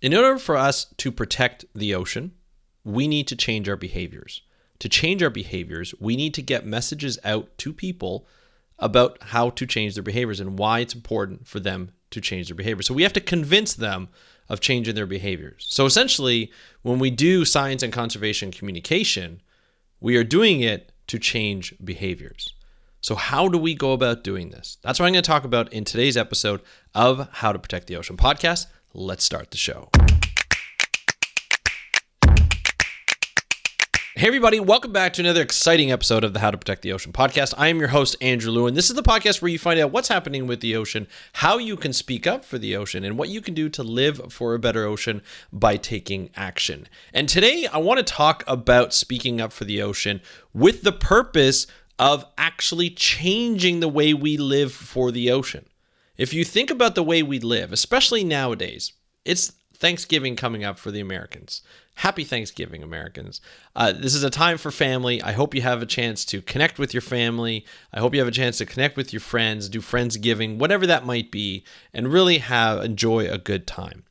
In order for us to protect the ocean, we need to change our behaviors. To change our behaviors, we need to get messages out to people about how to change their behaviors and why it's important for them to change their behaviors. So we have to convince them of changing their behaviors. So essentially, when we do science and conservation communication, we are doing it to change behaviors. So how do we go about doing this? That's what I'm going to talk about in today's episode of How to Protect the Ocean podcast. Let's start the show. Hey everybody, welcome back to another exciting episode of the How to Protect the Ocean podcast. I am your host, Andrew Luen. This is the podcast where you find out what's happening with the ocean, how you can speak up for the ocean, and what you can do to live for a better ocean by taking action. And today I want to talk about speaking up for the ocean with the purpose of actually changing the way we live for the ocean. If you think about the way we live, especially nowadays, it's Thanksgiving coming up for the Americans. Happy Thanksgiving, Americans. This is a time for family. I hope you have a chance to connect with your family. I hope you have a chance to connect with your friends, do Friendsgiving, whatever that might be, and really enjoy a good time.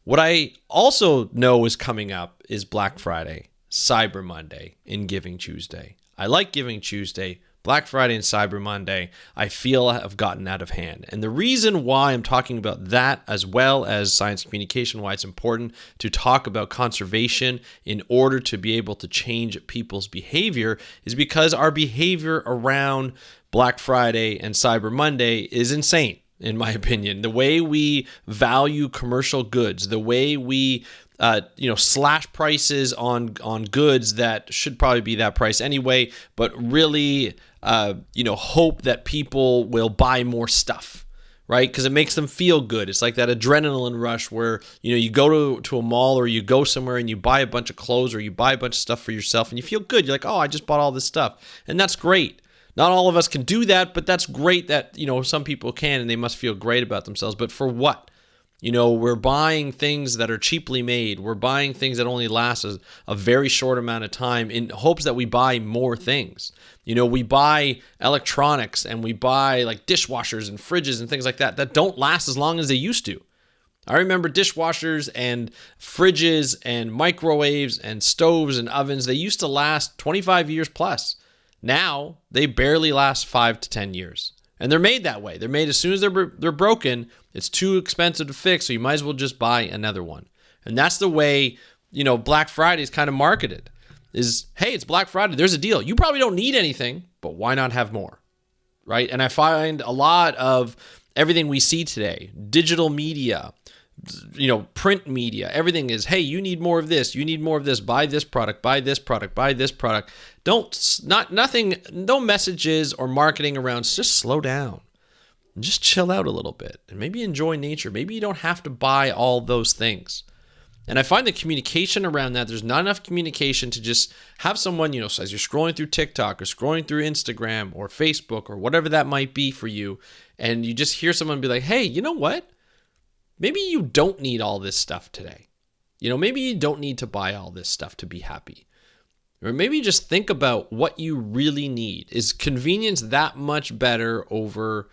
What I also know is coming up is Black Friday, Cyber Monday, and Giving Tuesday. I like Giving Tuesday. Black Friday and Cyber Monday, I feel have gotten out of hand. And the reason why I'm talking about that, as well as science communication, why it's important to talk about conservation in order to be able to change people's behavior, is because our behavior around Black Friday and Cyber Monday is insane, in my opinion. The way we value commercial goods, the way we slash prices on goods that should probably be that price anyway, but really, hope that people will buy more stuff, right? Because it makes them feel good. It's like that adrenaline rush where, you go to a mall or you go somewhere and you buy a bunch of clothes or you buy a bunch of stuff for yourself and you feel good. You're like, oh, I just bought all this stuff. And that's great. Not all of us can do that, but that's great that, some people can and they must feel great about themselves. But for what? We're buying things that are cheaply made. We're buying things that only last a very short amount of time in hopes that we buy more things. We buy electronics and we buy like dishwashers and fridges and things like that don't last as long as they used to. I remember dishwashers and fridges and microwaves and stoves and ovens. They used to last 25 years plus. Now they barely last 5 to 10 years. And they're made that way. They're made as soon as they're broken, it's too expensive to fix, so you might as well just buy another one. And that's the way, Black Friday is kind of marketed. Is, hey, it's Black Friday, there's a deal. You probably don't need anything, but why not have more, right? And I find a lot of everything we see today, digital media, print media, everything is, hey, you need more of this, buy this product, buy this product, buy this product. No messages or marketing around, just slow down. Just chill out a little bit and maybe enjoy nature. Maybe you don't have to buy all those things. And I find the communication around that, there's not enough communication to just have someone, so as you're scrolling through TikTok or scrolling through Instagram or Facebook or whatever that might be for you, and you just hear someone be like, hey, you know what? Maybe you don't need all this stuff today. Maybe you don't need to buy all this stuff to be happy. Or maybe just think about what you really need. Is convenience that much better over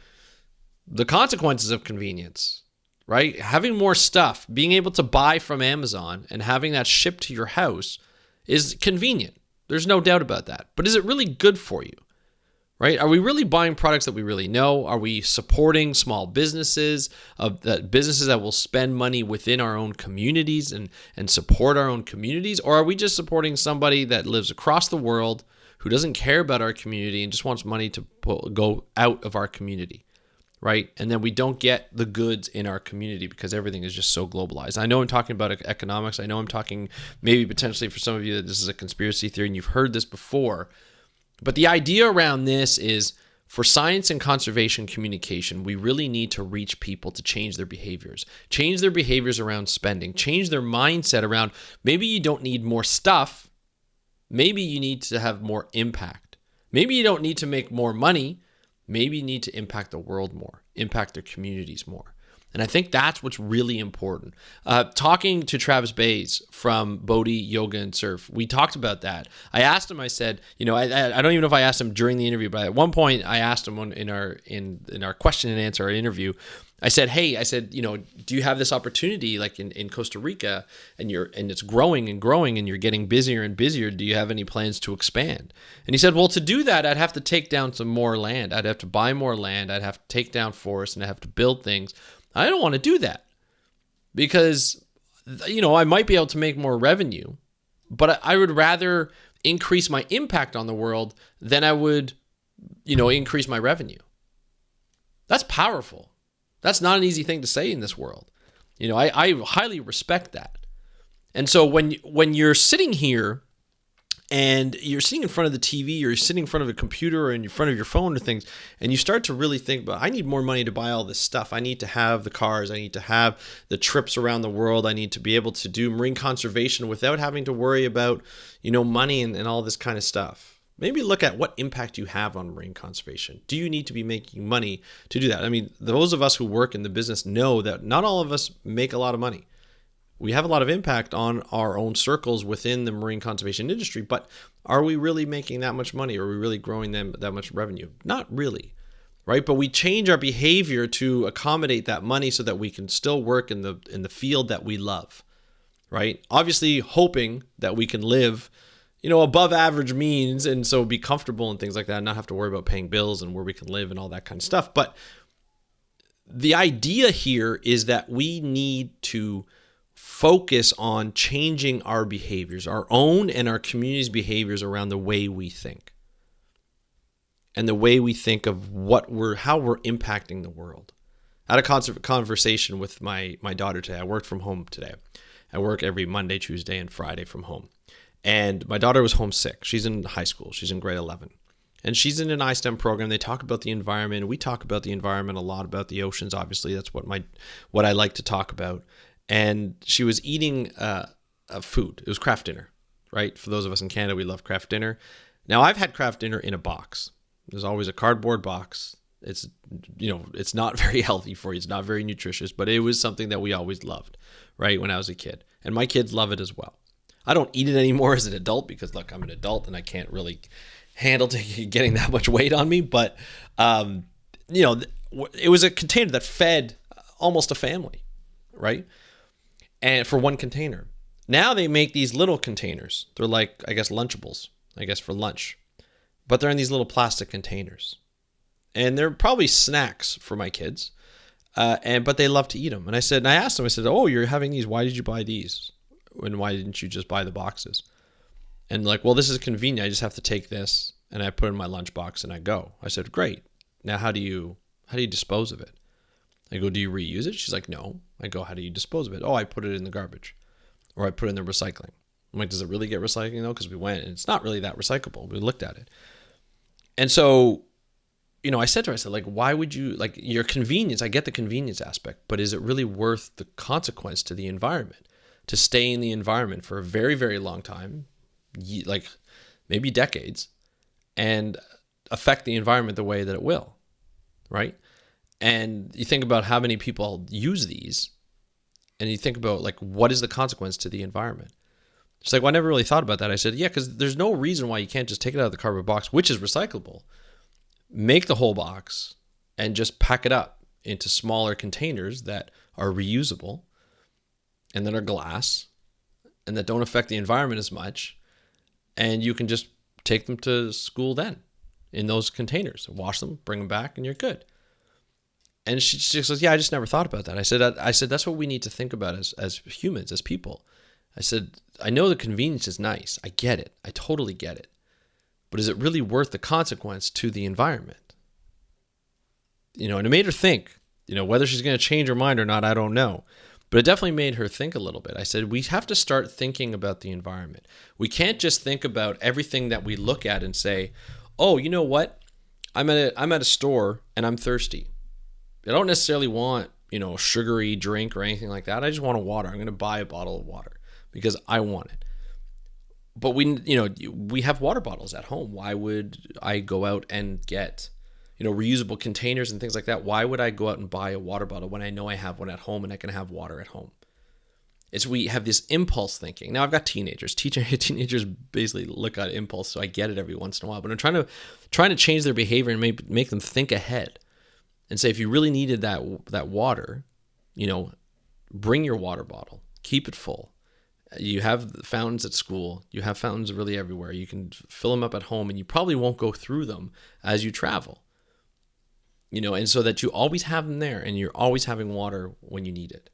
the consequences of convenience, right? Having more stuff, being able to buy from Amazon and having that shipped to your house is convenient. There's no doubt about that. But is it really good for you? Right? Are we really buying products that we really know? Are we supporting small businesses, businesses that will spend money within our own communities and support our own communities? Or are we just supporting somebody that lives across the world who doesn't care about our community and just wants money to go out of our community? Right? And then we don't get the goods in our community because everything is just so globalized. I know I'm talking about economics. I know I'm talking maybe potentially for some of you that this is a conspiracy theory and you've heard this before. But the idea around this is for science and conservation communication, we really need to reach people to change their behaviors around spending, change their mindset around maybe you don't need more stuff. Maybe you need to have more impact. Maybe you don't need to make more money. Maybe you need to impact the world more, impact their communities more. And I think that's what's really important. Talking to Travis Bays from Bodhi Yoga and Surf, we talked about that. I asked him, I said, I don't even know if I asked him during the interview, but at one point I asked him in our question and answer, our interview, I said, hey, do you have this opportunity like in Costa Rica and it's growing and growing and you're getting busier and busier. Do you have any plans to expand? And he said, well, to do that, I'd have to take down some more land. I'd have to buy more land. I'd have to take down forests and I'd have to build things. I don't want to do that because, I might be able to make more revenue, but I would rather increase my impact on the world than I would, increase my revenue. That's powerful. That's not an easy thing to say in this world. I highly respect that. And so when you're sitting here and you're sitting in front of the TV or you're sitting in front of a computer or in front of your phone or things, and you start to really think about, I need more money to buy all this stuff. I need to have the cars. I need to have the trips around the world. I need to be able to do marine conservation without having to worry about, money and all this kind of stuff. Maybe look at what impact you have on marine conservation. Do you need to be making money to do that? I mean, those of us who work in the business know that not all of us make a lot of money. We have a lot of impact on our own circles within the marine conservation industry, but are we really making that much money? Are we really growing that much revenue? Not really, right? But we change our behavior to accommodate that money so that we can still work in the field that we love, right? Obviously, hoping that we can live above average means, and so be comfortable and things like that, and not have to worry about paying bills and where we can live and all that kind of stuff. But the idea here is that we need to focus on changing our behaviors, our own and our community's behaviors around the way we think. And the way we think of how we're impacting the world. I had a conversation with my daughter today. I worked from home today. I work every Monday, Tuesday, and Friday from home. And my daughter was homesick. She's in high school. She's in grade 11. And she's in an iSTEM program. They talk about the environment. We talk about the environment a lot, about the oceans. Obviously, that's what I like to talk about. And she was eating a food. It was craft dinner, right? For those of us in Canada, we love craft dinner. Now, I've had craft dinner in a box. There's always a cardboard box. It's not very healthy for you. It's not very nutritious, but it was something that we always loved, right, when I was a kid. And my kids love it as well. I don't eat it anymore as an adult because, look, I'm an adult and I can't really handle getting that much weight on me. But, it was a container that fed almost a family, right? And for one container. Now they make these little containers. They're like, I guess, Lunchables, for lunch. But they're in these little plastic containers. And they're probably snacks for my kids. But they love to eat them. And I asked them, oh, you're having these. Why did you buy these? And why didn't you just buy the boxes? And like, well, this is convenient. I just have to take this and I put it in my lunchbox and I go. I said, great. Now, how do you dispose of it? I go, do you reuse it? She's like, no. I go, how do you dispose of it? Oh, I put it in the garbage or I put it in the recycling. I'm like, does it really get recycling though? Because we went and it's not really that recyclable. We looked at it. And so, I said to her, why would you, your convenience, I get the convenience aspect, but is it really worth the consequence to the environment? To stay in the environment for a very, very long time, maybe decades, and affect the environment the way that it will, right? And you think about how many people use these, and you think about what is the consequence to the environment? It's well, I never really thought about that. I said, yeah, because there's no reason why you can't just take it out of the cardboard box, which is recyclable, make the whole box, and just pack it up into smaller containers that are reusable, and that are glass, and that don't affect the environment as much, and you can just take them to school then in those containers, wash them, bring them back, and you're good. And she says, yeah, I just never thought about that. I said that's what we need to think about as humans, as people. I said, I know the convenience is nice. I get it. I totally get it. But is it really worth the consequence to the environment? And it made her think, whether she's going to change her mind or not, I don't know. But it definitely made her think a little bit. I said, we have to start thinking about the environment. We can't just think about everything that we look at and say, oh, you know what? I'm at a store and I'm thirsty. I don't necessarily want, a sugary drink or anything like that. I just want a water. I'm going to buy a bottle of water because I want it. But we have water bottles at home. Why would I go out and get, reusable containers and things like that. Why would I go out and buy a water bottle when I know I have one at home and I can have water at home? We have this impulse thinking. Now I've got teenagers. Teenagers basically look at impulse, so I get it every once in a while. But I'm trying to change their behavior and make them think ahead, and say, if you really needed that water, bring your water bottle, keep it full. You have fountains at school. You have fountains really everywhere. You can fill them up at home, and you probably won't go through them as you travel. And so that you always have them there, and you're always having water when you need it.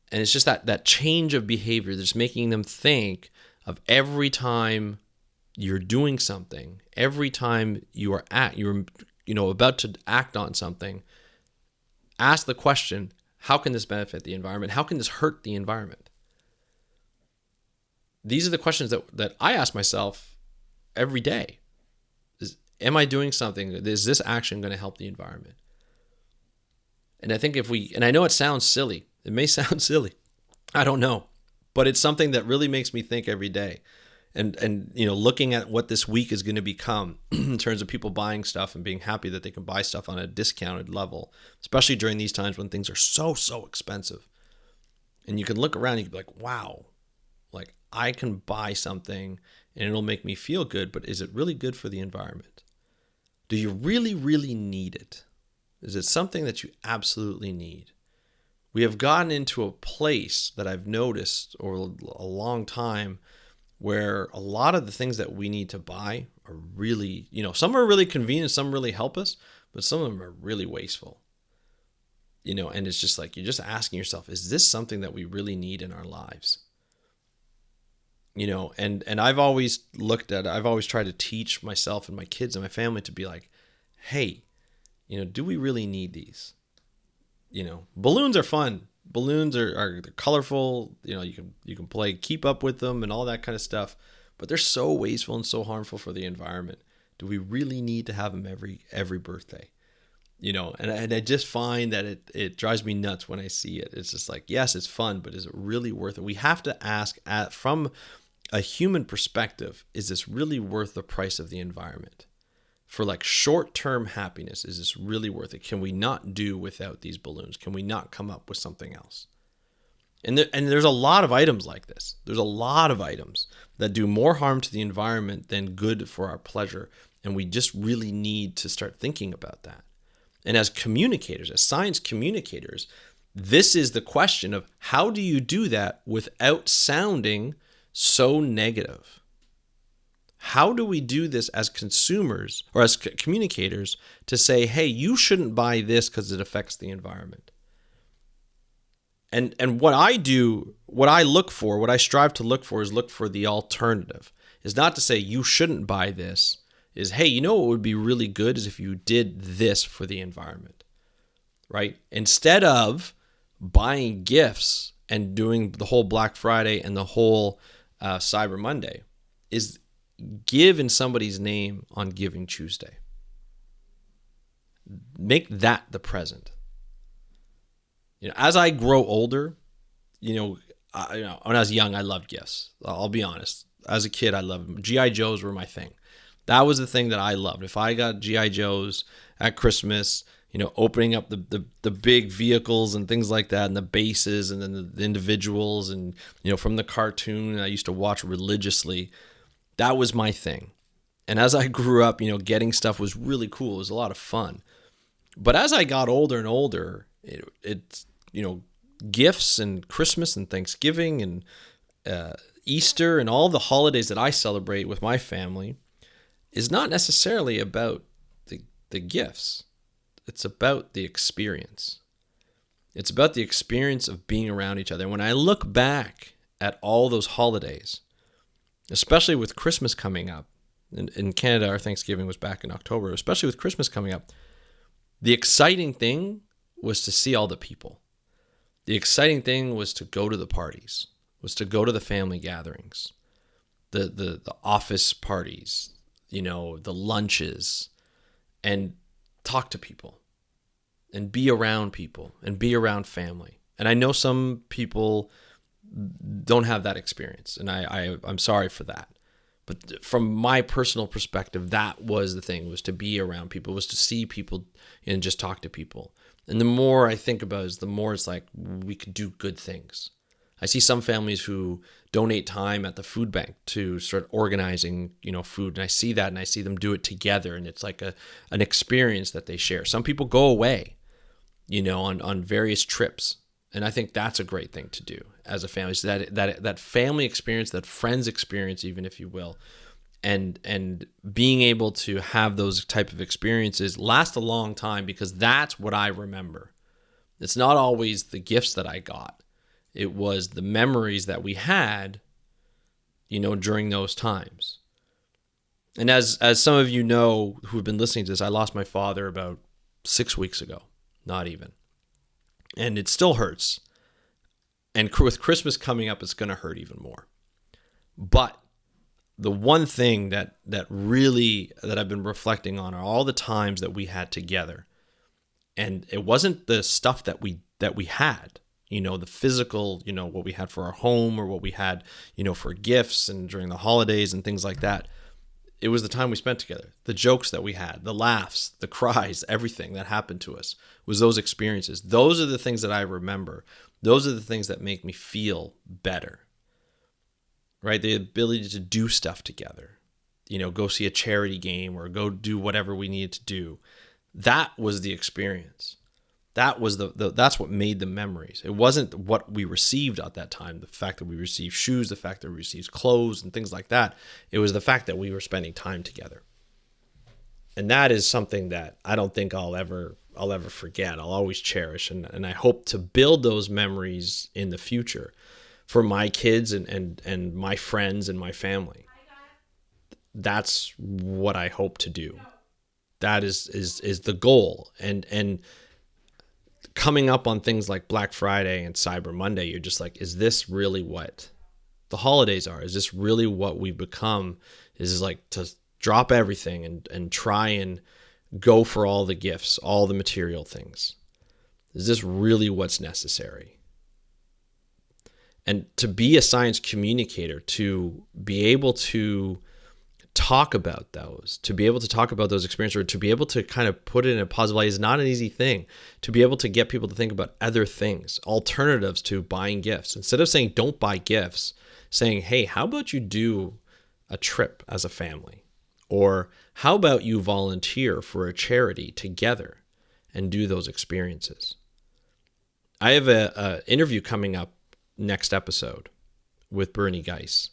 And it's just that change of behavior that's making them think of every time you're doing something, every time you're about to act on something, ask the question, how can this benefit the environment? How can this hurt the environment? These are the questions that I ask myself every day. Am I doing something? Is this action going to help the environment? And I think and I know it sounds silly. It may sound silly. I don't know. But it's something that really makes me think every day. And looking at what this week is going to become in terms of people buying stuff and being happy that they can buy stuff on a discounted level, especially during these times when things are so, so expensive. And you can look around and you can be like, wow, like I can buy something and it'll make me feel good, but is it really good for the environment? Do you really, really need it? Is it something that you absolutely need? We have gotten into a place that I've noticed over a long time where a lot of the things that we need to buy are really, some are really convenient, some really help us, but some of them are really wasteful. And it's just like, you're just asking yourself, is this something that we really need in our lives? And I've always tried to teach myself and my kids and my family to be like, hey, do we really need these? Balloons are fun. Balloons are colorful. You can play keep up with them and all that kind of stuff, but they're so wasteful and so harmful for the environment. Do we really need to have them every birthday? And I just find that it drives me nuts when I see it. It's just like, yes, it's fun, but is it really worth it? We have to ask from a human perspective, is this really worth the price of the environment? For like short-term happiness, is this really worth it? Can we not do without these balloons? Can we not come up with something else? And there's a lot of items like this. There's a lot of items that do more harm to the environment than good for our pleasure. And we just really need to start thinking about that. And as communicators, as science communicators, this is the question of how do you do that without sounding so negative? How do we do this as consumers or as communicators to say, hey, you shouldn't buy this because it affects the environment? And what I do, what I strive to look for is look for the alternative. Is not to say you shouldn't buy this, is, hey, what would be really good is if you did this for the environment, right? Instead of buying gifts and doing the whole Black Friday and the whole Cyber Monday, is give in somebody's name on Giving Tuesday. Make that the present. As I grow older, when I was young, I loved gifts. I'll be honest. As a kid, I loved them. G.I. Joes were my thing. That was the thing that I loved. If I got G.I. Joes at Christmas, opening up the big vehicles and things like that, and the bases, and then the individuals, and from the cartoon I used to watch religiously. That was my thing. And as I grew up, getting stuff was really cool. It was a lot of fun. But as I got older and older, it's gifts and Christmas and Thanksgiving and Easter and all the holidays that I celebrate with my family is not necessarily about the gifts. It's about the experience. It's about the experience of being around each other. And when I look back at all those holidays, especially with Christmas coming up, in Canada, our Thanksgiving was back in October, especially with Christmas coming up, the exciting thing was to see all the people. The exciting thing was to go to the parties, was to go to the family gatherings, the office parties, the lunches, and talk to people and be around people and be around family. And I know some people don't have that experience, and I'm sorry for that. But from my personal perspective, that was the thing, was to be around people, was to see people and just talk to people. And the more I think about it, the more it's like we could do good things. I see some families who donate time at the food bank to start organizing, food. And I see that, and I see them do it together. And it's like an experience that they share. Some people go away, on various trips. And I think that's a great thing to do as a family. So that family experience, that friends experience, even if you will, and being able to have those type of experiences last a long time, because that's what I remember. It's not always the gifts that I got. It was the memories that we had, during those times. And as some of you know who have been listening to this, I lost my father about 6 weeks ago, not even. And it still hurts. And with Christmas coming up, it's going to hurt even more. But the one thing that I've been reflecting on are all the times that we had together. And it wasn't the stuff that we had, the physical, what we had for our home, or what we had, for gifts and during the holidays and things like that. It was the time we spent together, the jokes that we had, the laughs, the cries, everything that happened to us was those experiences. Those are the things that I remember. Those are the things that make me feel better, right? The ability to do stuff together, go see a charity game or go do whatever we needed to do. That was the experience. That was that's what made the memories. It wasn't what we received at that time, the fact that we received shoes, the fact that we received clothes and things like that. It was the fact that we were spending time together. And that is something that I don't think I'll ever forget. I'll always cherish. And I hope to build those memories in the future for my kids and my friends and my family. That's what I hope to do. That is the goal. And coming up on things like Black Friday and Cyber Monday, you're just like, is this really what the holidays are? Is this really what we've become? Is like to drop everything and try and go for all the gifts, all the material things? Is this really what's necessary? And to be a science communicator, to be able to talk about those, to be able to talk about those experiences, or to be able to kind of put it in a positive light is not an easy thing. To be able to get people to think about other things, alternatives to buying gifts. Instead of saying, don't buy gifts, saying, hey, how about you do a trip as a family? Or how about you volunteer for a charity together and do those experiences? I have a interview coming up next episode with Bernie Geis.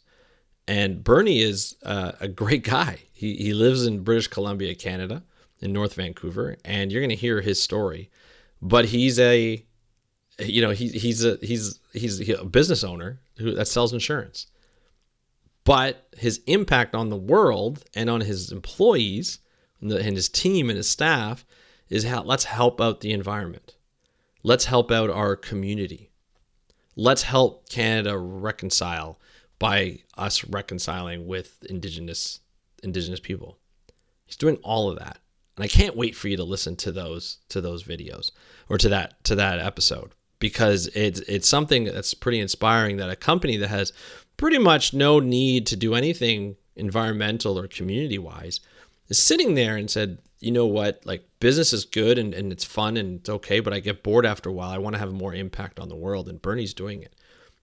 And Bernie is a great guy. He lives in British Columbia, Canada, in North Vancouver, and you're going to hear his story. But he's a business owner that sells insurance. But his impact on the world and on his employees and his team and his staff is let's help out the environment. Let's help out our community. Let's help Canada reconcile by us reconciling with indigenous people. He's doing all of that. And I can't wait for you to listen to those videos or to that episode, because it's something that's pretty inspiring, that a company that has pretty much no need to do anything environmental or community wise is sitting there and said, you know what, like, business is good and it's fun and it's okay, but I get bored after a while. I want to have more impact on the world. And Bernie's doing it.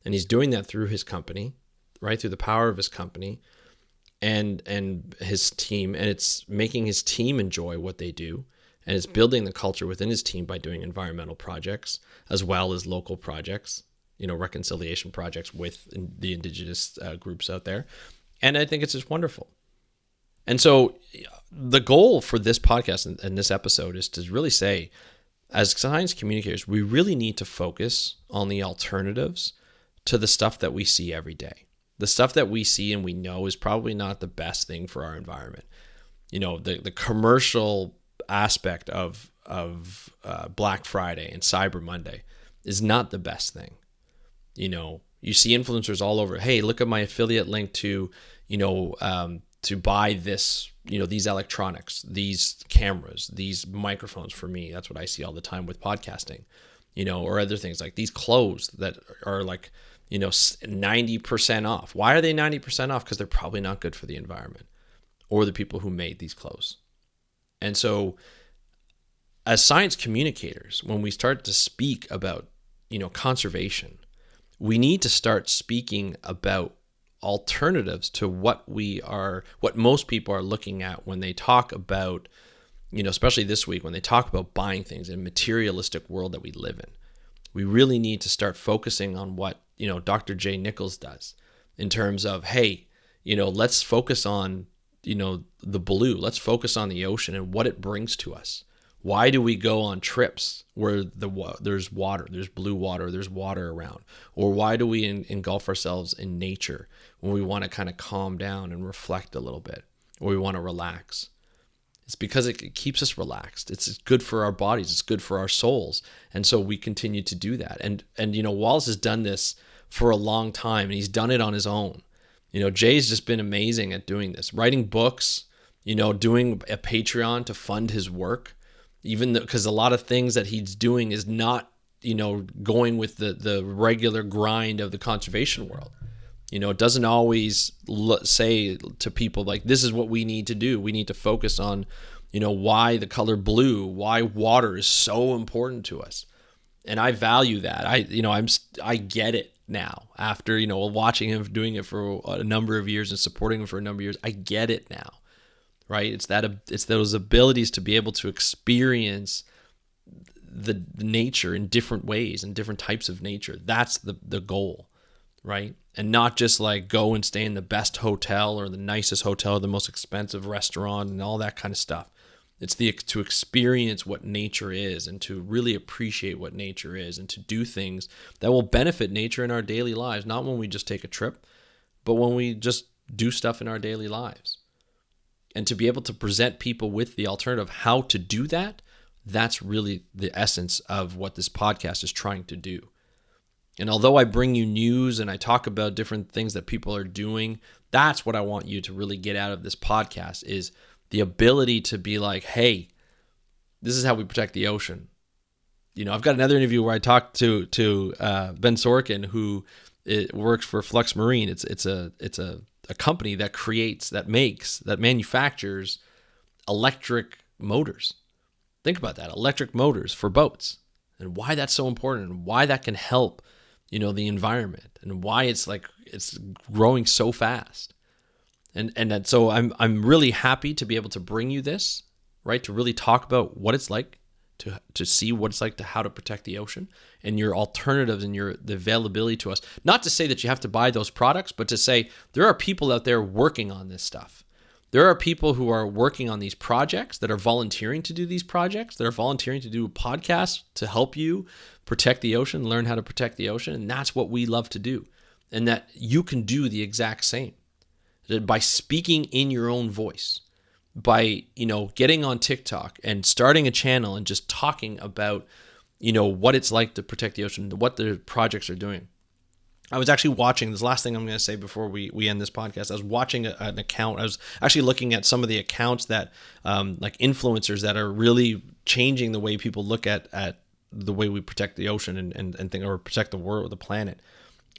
And he's doing that through his company, right? Through the power of his company and his team. And it's making his team enjoy what they do. And it's building the culture within his team by doing environmental projects as well as local projects, reconciliation projects with the indigenous groups out there. And I think it's just wonderful. And so the goal for this podcast and this episode is to really say, as science communicators, we really need to focus on the alternatives to the stuff that we see every day. The stuff that we see and we know is probably not the best thing for our environment. The commercial aspect of Black Friday and Cyber Monday is not the best thing. You see influencers all over. Hey, look at my affiliate link to buy this, these electronics, these cameras, these microphones for me. That's what I see all the time with podcasting, or other things like these clothes that are like, 90% off. Why are they 90% off? Because they're probably not good for the environment or the people who made these clothes. And so as science communicators, when we start to speak about, conservation, we need to start speaking about alternatives to what most people are looking at when they talk about, especially this week, when they talk about buying things in a materialistic world that we live in. We really need to start focusing on what, Dr. Jay Nichols does in terms of, hey, let's focus on, the blue. Let's focus on the ocean and what it brings to us. Why do we go on trips where there's water, there's blue water, there's water around? Or why do we engulf ourselves in nature when we want to kind of calm down and reflect a little bit, or we want to relax? It's because it keeps us relaxed. It's good for our bodies. It's good for our souls. And so we continue to do that. And Wallace has done this for a long time, and he's done it on his own. Jay's just been amazing at doing this, writing books, doing a Patreon to fund his work, even because a lot of things that he's doing is not, going with the regular grind of the conservation world. It doesn't always say to people like, this is what we need to do. We need to focus on, why the color blue, why water is so important to us. And I value that. I get it now after, watching him doing it for a number of years and supporting him for a number of years. I get it now, right? It's those abilities to be able to experience the nature in different ways and different types of nature. That's the goal, right? And not just like go and stay in the best hotel or the nicest hotel or the most expensive restaurant and all that kind of stuff. It's to experience what nature is and to really appreciate what nature is and to do things that will benefit nature in our daily lives, not when we just take a trip, but when we just do stuff in our daily lives. And to be able to present people with the alternative how to do that, that's really the essence of what this podcast is trying to do. And although I bring you news and I talk about different things that people are doing, that's what I want you to really get out of this podcast is the ability to be like, hey, this is how we protect the ocean. I've got another interview where I talked to Ben Sorkin, who works for Flux Marine. It's a company that manufactures electric motors. Think about that, electric motors for boats, and why that's so important and why that can help, the environment, and why it's growing so fast. And so I'm really happy to be able to bring you this, right? To really talk about what it's like to see what it's like to how to protect the ocean and your alternatives and the availability to us. Not to say that you have to buy those products, but to say there are people out there working on this stuff. There are people who are working on these projects, that are volunteering to do these projects, that are volunteering to do podcasts to help you protect the ocean, learn how to protect the ocean. And that's what we love to do. And that you can do the exact same. That by speaking in your own voice, by, getting on TikTok and starting a channel and just talking about, what it's like to protect the ocean, what the projects are doing. I was actually watching, this last thing I'm going to say before we end this podcast, I was watching an account. I was actually looking at some of the accounts that, like influencers that are really changing the way people look at the way we protect the ocean and think, or protect the world, the planet.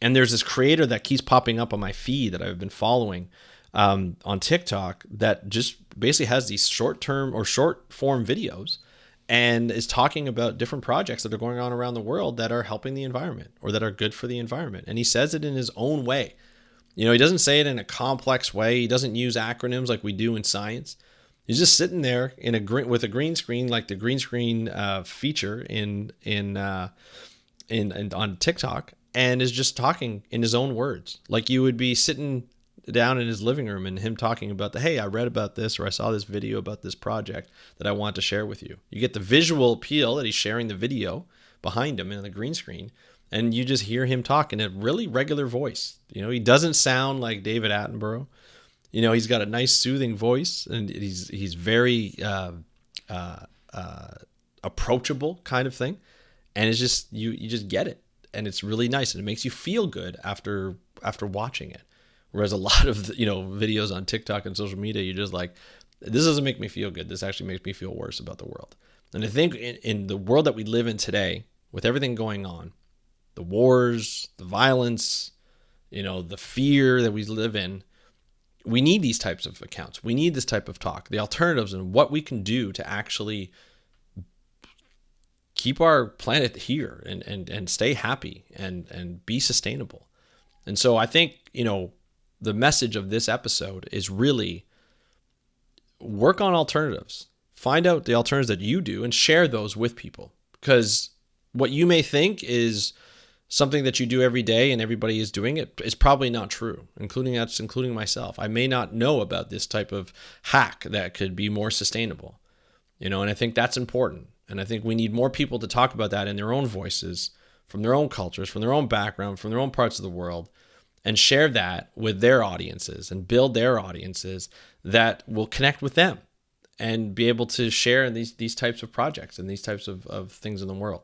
And there's this creator that keeps popping up on my feed that I've been following on TikTok that just basically has these short form videos and is talking about different projects that are going on around the world that are helping the environment or that are good for the environment. And he says it in his own way. He doesn't say it in a complex way. He doesn't use acronyms like we do in science. He's just sitting there with a green screen, like the green screen feature on TikTok, and is just talking in his own words, like you would be sitting down in his living room and him talking about hey, I read about this, or I saw this video about this project that I want to share with you. You get the visual appeal that he's sharing the video behind him in the green screen, and you just hear him talk in a really regular voice. He doesn't sound like David Attenborough. He's got a nice soothing voice, and he's very approachable kind of thing. And it's just, you just get it. And it's really nice. And it makes you feel good after watching it. Whereas a lot of, videos on TikTok and social media, you're just like, this doesn't make me feel good. This actually makes me feel worse about the world. And I think in the world that we live in today, with everything going on, the wars, the violence, the fear that we live in. We need these types of accounts. We need this type of talk, the alternatives and what we can do to actually keep our planet here and stay happy and be sustainable. And so I think, the message of this episode is really work on alternatives. Find out the alternatives that you do and share those with people. Because what you may think is something that you do every day and everybody is doing it is probably not true, including myself. I may not know about this type of hack that could be more sustainable, and I think that's important. And I think we need more people to talk about that in their own voices, from their own cultures, from their own background, from their own parts of the world, and share that with their audiences and build their audiences that will connect with them and be able to share in these types of projects and these types of things in the world.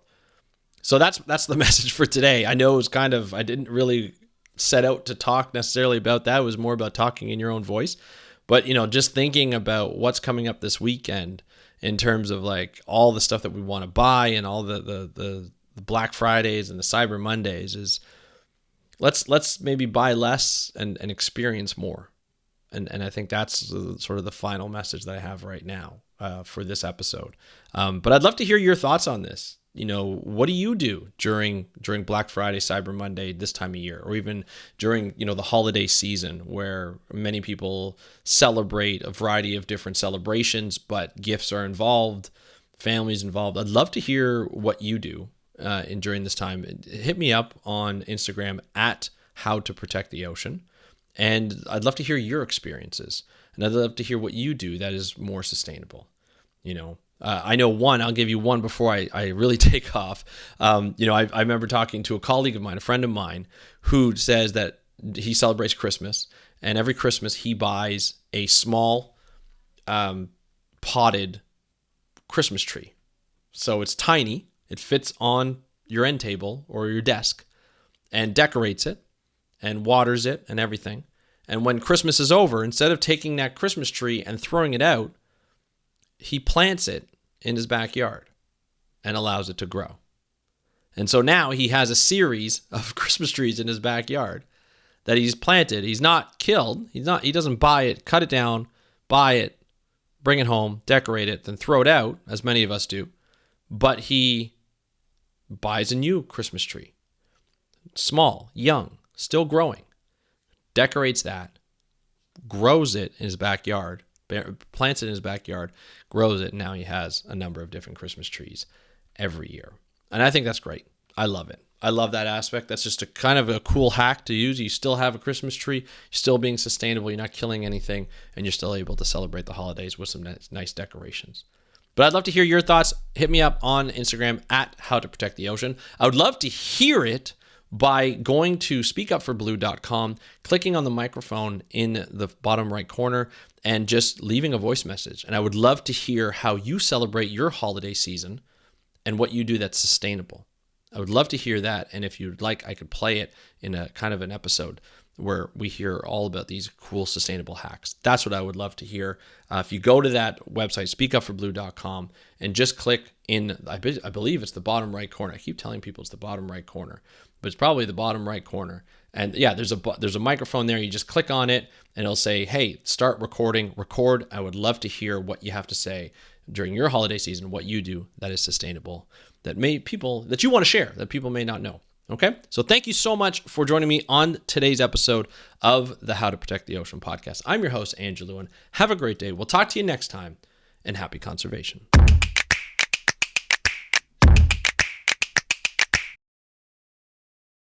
So that's the message for today. I know it was I didn't really set out to talk necessarily about that. It was more about talking in your own voice. But, just thinking about what's coming up this weekend in terms of like all the stuff that we want to buy and all the Black Fridays and the Cyber Mondays is let's maybe buy less and experience more. And I think that's sort of the final message that I have right now for this episode. But I'd love to hear your thoughts on this. What do you do during Black Friday, Cyber Monday, this time of year, or even during, the holiday season where many people celebrate a variety of different celebrations, but gifts are involved, families involved. I'd love to hear what you do during this time. Hit me up on Instagram at How to Protect the Ocean. And I'd love to hear your experiences. And I'd love to hear what you do that is more sustainable. I know one, I'll give you one before I really take off. I remember talking to a colleague of mine, a friend of mine, who says that he celebrates Christmas. And every Christmas he buys a small potted Christmas tree. So it's tiny. It fits on your end table or your desk and decorates it and waters it and everything. And when Christmas is over, instead of taking that Christmas tree and throwing it out, he plants it in his backyard and allows it to grow. And so now he has a series of Christmas trees in his backyard that he's planted. He's not killed. He doesn't buy it, cut it down, buy it, bring it home, decorate it, then throw it out, as many of us do. But he buys a new Christmas tree. Small, young, still growing. Decorates that, grows it in his backyard, plants it in his backyard, grows it, and now he has a number of different Christmas trees every year. And I think that's great. I love it. I love that aspect. That's just a kind of a cool hack to use. You still have a Christmas tree, you're still being sustainable, you're not killing anything, and you're still able to celebrate the holidays with some nice decorations. But I'd love to hear your thoughts. Hit me up on Instagram at How to Protect the Ocean. I would love to hear it by going to speakupforblue.com, clicking on the microphone in the bottom right corner, and just leaving a voice message. And I would love to hear how you celebrate your holiday season and what you do that's sustainable. I would love to hear that. And if you'd like, I could play it in a kind of an episode where we hear all about these cool sustainable hacks. That's what I would love to hear. If you go to that website, speakupforblue.com, and just click in, I believe it's the bottom right corner. I keep telling people it's the bottom right corner, but it's probably the bottom right corner. And yeah, there's a microphone there. You just click on it and it'll say, hey, start recording, record. I would love to hear what you have to say during your holiday season, what you do that is sustainable, that you want to share, that people may not know. Okay, so thank you so much for joining me on today's episode of the How to Protect the Ocean podcast. I'm your host, Andrew Luen. Have a great day. We'll talk to you next time, and happy conservation.